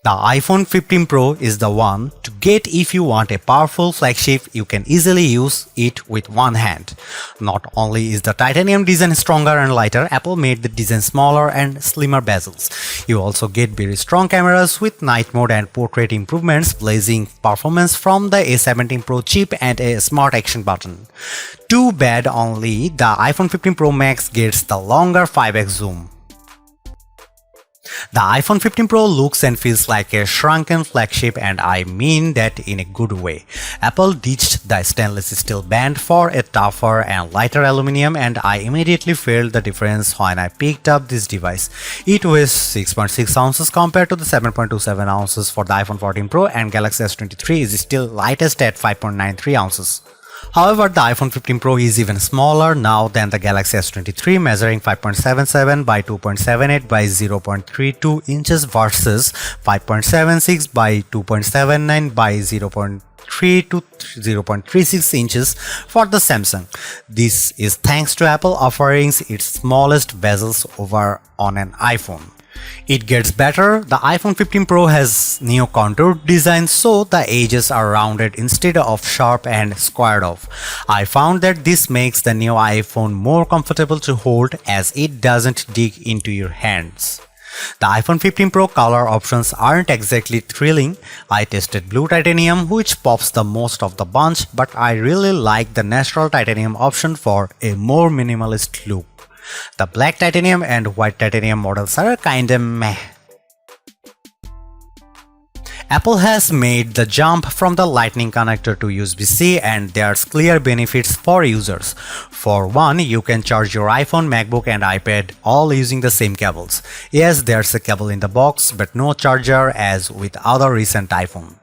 The iPhone 15 Pro is the one to get if you want a powerful flagship. You can easily use it with one hand. Not only is the titanium design stronger and lighter, Apple made the design smaller and slimmer bezels. You also get very strong cameras with night mode and portrait improvements, blazing performance from the A17 Pro chip and a smart action button. Too bad only the iPhone 15 Pro Max gets the longer 5x zoom. The iPhone 15 Pro looks and feels like a shrunken flagship, and I mean that in a good way. Apple ditched the stainless steel band for a tougher and lighter aluminum, and I immediately felt the difference when I picked up this device. It weighs 6.6 ounces compared to the 7.27 ounces for the iPhone 14 Pro, and Galaxy S23 is still lightest at 5.93 ounces. However, the iPhone 15 Pro is even smaller now than the Galaxy S23, measuring 5.77 by 2.78 by 0.32 inches versus 5.76 by 2.79 by 0.3 to 0.36 inches for the Samsung. This is thanks to Apple offering its smallest bezels over on an iPhone. It gets better. The iPhone 15 Pro has neo-contoured design, so the edges are rounded instead of sharp and squared off. I found that this makes the new iPhone more comfortable to hold as it doesn't dig into your hands. The iPhone 15 Pro color options aren't exactly thrilling. I tested blue titanium, which pops the most of the bunch, but I really like the natural titanium option for a more minimalist look. The black titanium and white titanium models are kinda meh. Apple has made the jump from the Lightning connector to USB-C, and there's clear benefits for users. For one, you can charge your iPhone, MacBook and iPad all using the same cables. Yes, there's a cable in the box, but no charger as with other recent iPhone.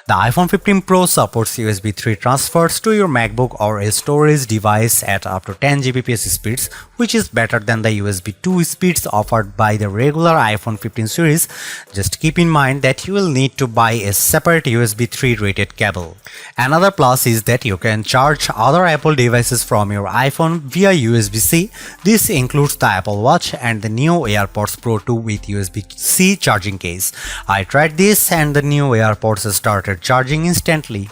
The iPhone 15 Pro supports USB 3 transfers to your MacBook or a storage device at up to 10 Gbps speeds, which is better than the USB 2 speeds offered by the regular iPhone 15 series. Just keep in mind that you will need to buy a separate USB 3 rated cable. Another plus is that you can charge other Apple devices from your iPhone via USB-C. This includes the Apple Watch and the new AirPods Pro 2 with USB-C charging case. I tried this and the new AirPods started charging instantly.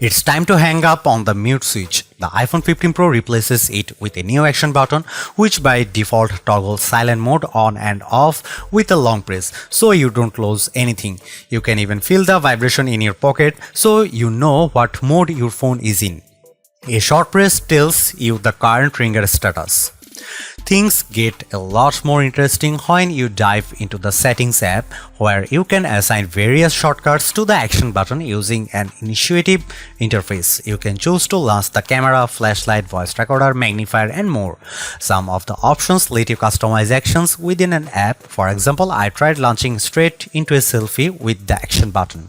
It's time to hang up on the mute switch. The iPhone 15 Pro replaces it with a new action button, which by default toggles silent mode on and off with a long press, so you don't lose anything. You can even feel the vibration in your pocket, so you know what mode your phone is in. A short press tells you the current ringer status. Things get a lot more interesting when you dive into the Settings app, where you can assign various shortcuts to the action button using an intuitive interface. You can choose to launch the camera, flashlight, voice recorder, magnifier, and more. Some of the options let you customize actions within an app. For example, I tried launching straight into a selfie with the action button.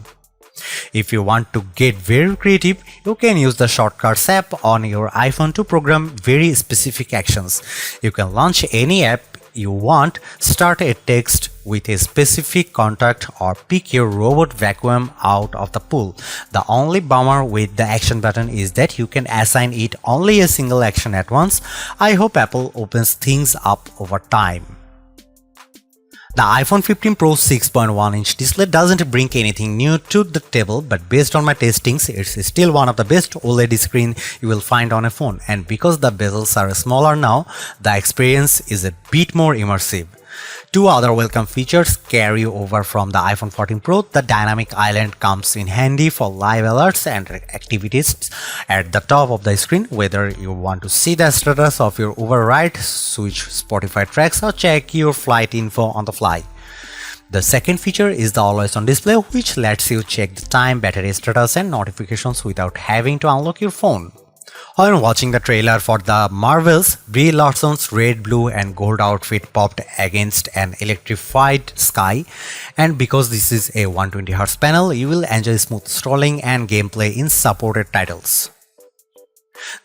If you want to get very creative, you can use the Shortcuts app on your iPhone to program very specific actions. You can launch any app you want, start a text with a specific contact, or pick your robot vacuum out of the pool. The only bummer with the action button is that you can assign it only a single action at once. I hope Apple opens things up over time. The iPhone 15 Pro 6.1-inch display doesn't bring anything new to the table, but based on my testings, it's still one of the best OLED screens you will find on a phone, and because the bezels are smaller now, the experience is a bit more immersive. Two other welcome features carry over from the iPhone 14 Pro. The dynamic island comes in handy for live alerts and activities at the top of the screen, whether you want to see the status of your Uber ride, switch Spotify tracks, or check your flight info on the fly. The second feature is the always on display, which lets you check the time, battery status, and notifications without having to unlock your phone. When watching the trailer for The Marvels, Brie Larson's red, blue and gold outfit popped against an electrified sky, and because this is a 120Hz panel, you will enjoy smooth scrolling and gameplay in supported titles.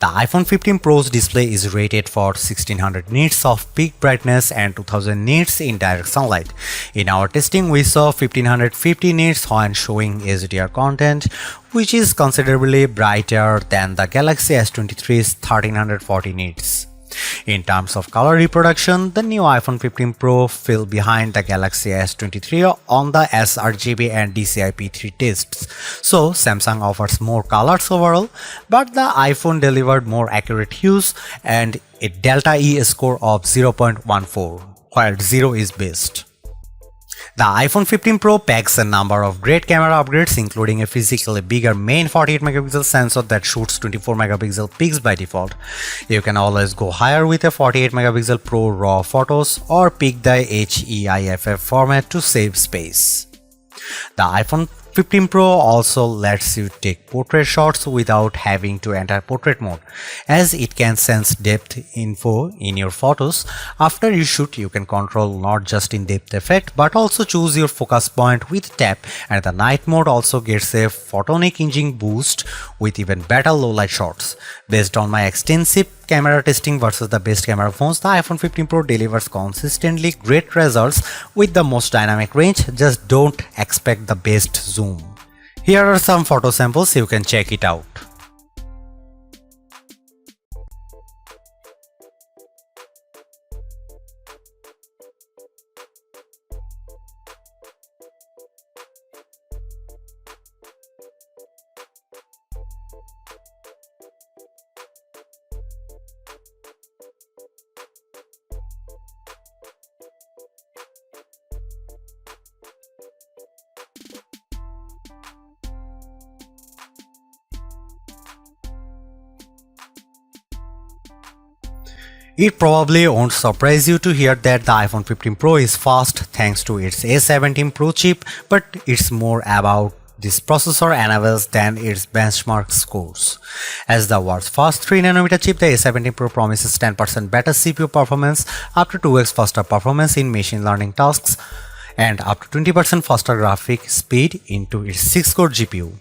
The iPhone 15 Pro's display is rated for 1600 nits of peak brightness and 2000 nits in direct sunlight. In our testing, we saw 1550 nits when showing HDR content, which is considerably brighter than the Galaxy S23's 1340 nits. In terms of color reproduction, the new iPhone 15 Pro fell behind the Galaxy S23 on the sRGB and DCI-P3 tests. So Samsung offers more colors overall, but the iPhone delivered more accurate hues and a Delta E score of 0.14, where 0 is best. The iPhone 15 Pro packs a number of great camera upgrades, including a physically bigger main 48-megapixel sensor that shoots 24-megapixel pics by default. You can always go higher with a 48-megapixel Pro RAW photos or pick the HEIFF format to save space. The iPhone 15 Pro also lets you take portrait shots without having to enter portrait mode, as it can sense depth info in your photos. After you shoot, you can control not just in-depth effect but also choose your focus point with tap, and the night mode also gets a photonic imaging boost with even better low-light shots. Based on my extensive camera testing versus the best camera phones, the iPhone 15 Pro delivers consistently great results with the most dynamic range. Just don't expect the best zoom. Here are some photo samples, you can check it out. It probably won't surprise you to hear that the iPhone 15 Pro is fast thanks to its A17 Pro chip, but it's more about this processor enables than its benchmark scores. As the world's first 3nm chip, the A17 Pro promises 10% better CPU performance, up to 2x faster performance in machine learning tasks, and up to 20% faster graphic speed into its 6-core GPU.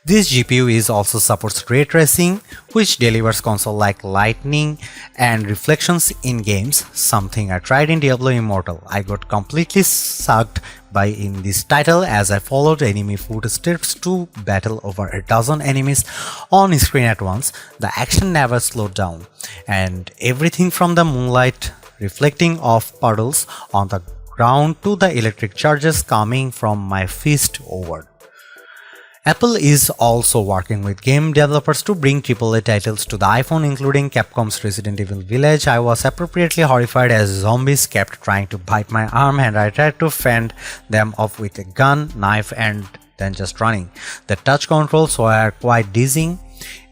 This GPU also supports ray tracing, which delivers console-like lighting and reflections in games, something I tried in Diablo Immortal. I got completely sucked in this title as I followed enemy footsteps to battle over a dozen enemies on screen at once. The action never slowed down, and everything from the moonlight reflecting off puddles on the ground to the electric charges coming from my fist over. Apple is also working with game developers to bring AAA titles to the iPhone, including Capcom's Resident Evil Village. I was appropriately horrified as zombies kept trying to bite my arm and I tried to fend them off with a gun, knife, and then just running. The touch controls were quite dizzying,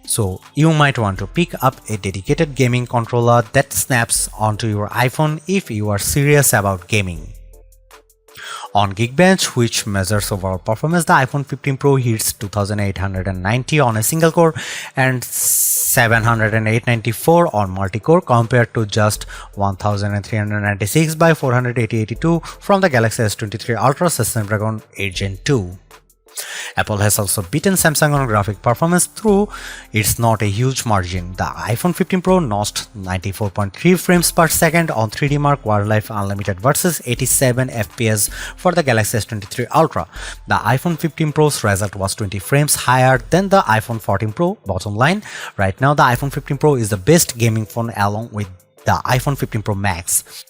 so you might want to pick up a dedicated gaming controller that snaps onto your iPhone if you are serious about gaming. On Geekbench, which measures overall performance, the iPhone 15 Pro hits 2890 on a single core and 70894 on multi-core, compared to just 1396 by 48082 from the Galaxy S23 Ultra Snapdragon 8 Gen 2. Apple has also beaten Samsung on graphic performance, though it's not a huge margin. The iPhone 15 Pro notched 94.3 frames per second on 3D Mark Wildlife Unlimited versus 87 FPS for the Galaxy S23 Ultra. The iPhone 15 Pro's result was 20 frames higher than the iPhone 14 Pro. Bottom line, right now the iPhone 15 Pro is the best gaming phone along with the iPhone 15 Pro Max.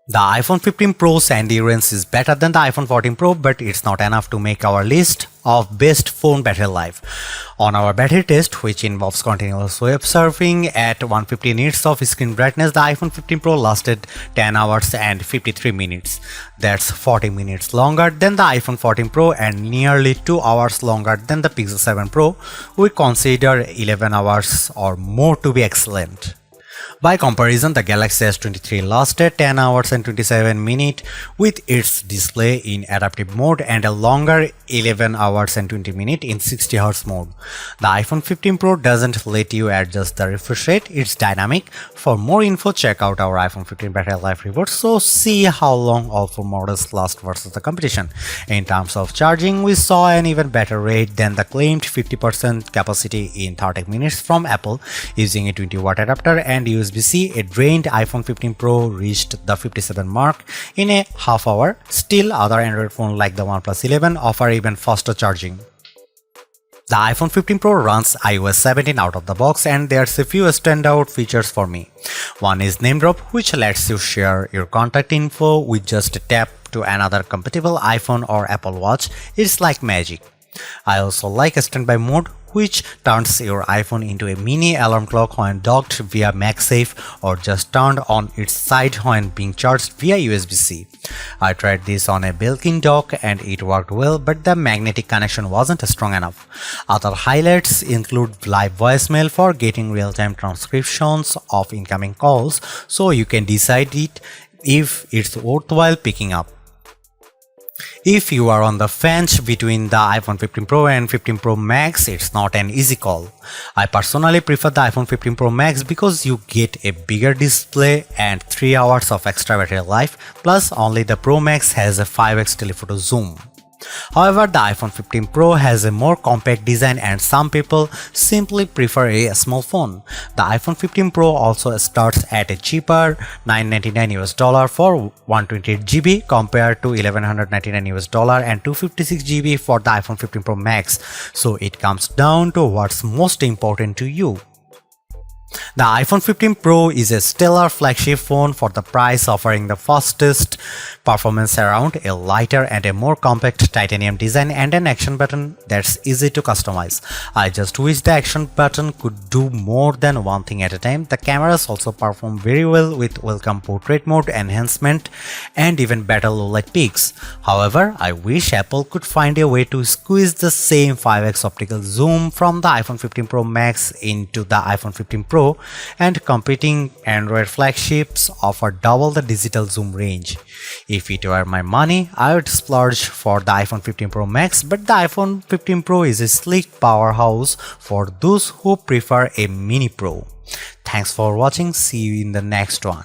The iPhone 15 Pro's endurance is better than the iPhone 14 Pro, but it's not enough to make our list of best phone battery life. On our battery test, which involves continuous web surfing at 150 nits of screen brightness, the iPhone 15 Pro lasted 10 hours and 53 minutes. That's 40 minutes longer than the iPhone 14 Pro and nearly 2 hours longer than the Pixel 7 Pro. We consider 11 hours or more to be excellent. By comparison, the Galaxy S23 lasted 10 hours and 27 minutes with its display in adaptive mode and a longer 11 hours and 20 minutes in 60Hz mode. The iPhone 15 Pro doesn't let you adjust the refresh rate, it's dynamic. For more info, check out our iPhone 15 battery life report, so see how long all four models last versus the competition. In terms of charging, we saw an even better rate than the claimed 50% capacity in 30 minutes from Apple. Using a 20-watt adapter and USBC, a drained iPhone 15 Pro reached the 57 mark in a half hour. Still, other Android phones like the OnePlus 11 offer even faster charging. The iPhone 15 Pro runs iOS 17 out of the box, and there's a few standout features for me. One is name drop, which lets you share your contact info with just a tap to another compatible iPhone or Apple Watch. It's like magic. I also like standby mode, which turns your iPhone into a mini alarm clock when docked via MagSafe or just turned on its side when being charged via USB-C. I tried this on a built-in dock and it worked well, but the magnetic connection wasn't strong enough. Other highlights include live voicemail for getting real-time transcriptions of incoming calls, so you can decide if it's worthwhile picking up. If you are on the fence between the iPhone 15 Pro and 15 Pro Max, it's not an easy call. I personally prefer the iPhone 15 Pro Max because you get a bigger display and 3 hours of extra battery life, plus only the Pro Max has a 5x telephoto zoom. However, the iPhone 15 Pro has a more compact design and some people simply prefer a small phone. The iPhone 15 Pro also starts at a cheaper $999 for 128GB compared to $1,199 and 256GB for the iPhone 15 Pro Max. So it comes down to what's most important to you. The iPhone 15 Pro is a stellar flagship phone for the price, offering the fastest performance around, a lighter and a more compact titanium design, and an action button that's easy to customize. I just wish the action button could do more than one thing at a time. The cameras also perform very well with welcome portrait mode, enhancement, and even better low-light peaks. However, I wish Apple could find a way to squeeze the same 5x optical zoom from the iPhone 15 Pro Max into the iPhone 15 Pro, and competing Android flagships offer double the digital zoom range. If it were my money, I would splurge for the iPhone 15 Pro Max, but the iPhone 15 Pro is a sleek powerhouse for those who prefer a mini Pro. Thanks for watching. See you in the next one.